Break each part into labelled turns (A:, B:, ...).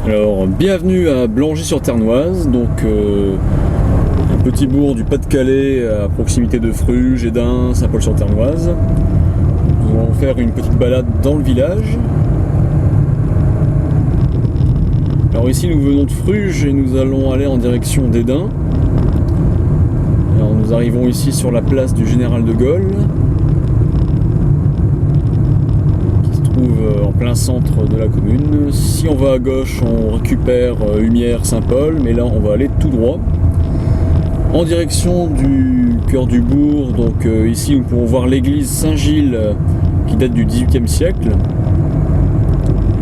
A: Alors, bienvenue à Blangy-sur-Ternoise, donc un petit bourg du Pas-de-Calais à proximité de Fruges, Édin, Saint-Paul-sur-Ternoise. Nous allons faire une petite balade dans le village. Alors ici nous venons de Fruges et nous allons aller en direction d'Édin. Alors nous arrivons ici sur la place du Général de Gaulle, en plein centre de la commune. Si on va à gauche, on récupère Humières, Saint-Paul, mais là on va aller tout droit en direction du cœur du bourg. Donc ici nous pouvons voir l'église Saint-Gilles qui date du XVIIIe siècle,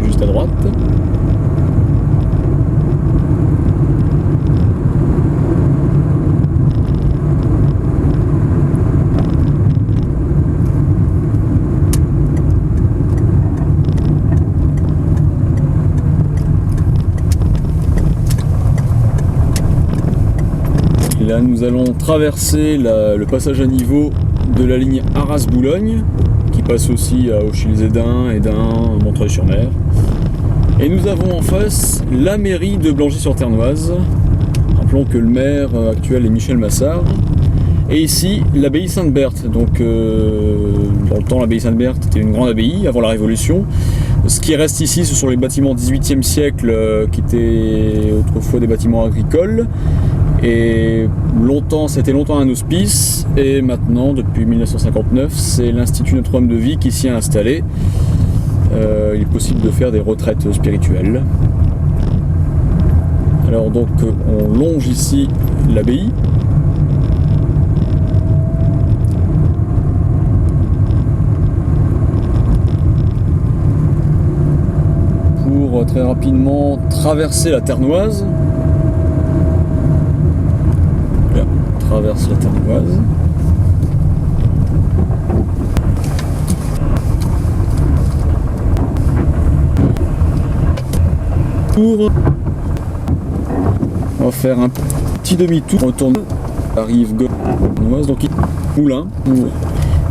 A: juste à droite. Et là, nous allons traverser le passage à niveau de la ligne Arras-Boulogne, qui passe aussi à Auchil-les-Édins, Édin, Montreuil-sur-Mer. Et nous avons en face la mairie de Blangy-sur-Ternoise. Rappelons que le maire actuel est Michel Massard. Et ici, l'abbaye Sainte-Berthe. Donc, dans le temps, l'abbaye Sainte-Berthe était une grande abbaye avant la Révolution. Ce qui reste ici, ce sont les bâtiments XVIIIe siècle qui étaient autrefois des bâtiments agricoles. Et c'était longtemps un hospice, et maintenant, depuis 1959, c'est l'Institut Notre-Dame de Vie qui s'y est installé. Il est possible de faire des retraites spirituelles. Alors donc, on longe ici l'abbaye. Pour très rapidement traverser la Ternoise. Traverse la Ternoise. On va faire un petit demi-tour. On retourne. Arrive Ternoise, donc moulin.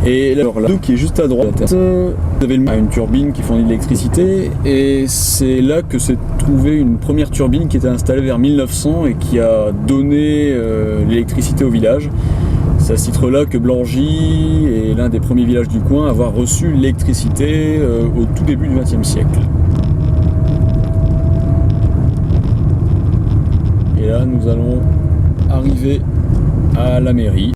A: Et là, qui est juste à droite, vous avez une turbine qui fournit de l'électricité, et c'est là que s'est trouvée une première turbine qui était installée vers 1900 et qui a donné l'électricité au village. C'est à ce titre-là que Blangy est l'un des premiers villages du coin à avoir reçu l'électricité au tout début du XXe siècle. Et là, nous allons arriver à la mairie.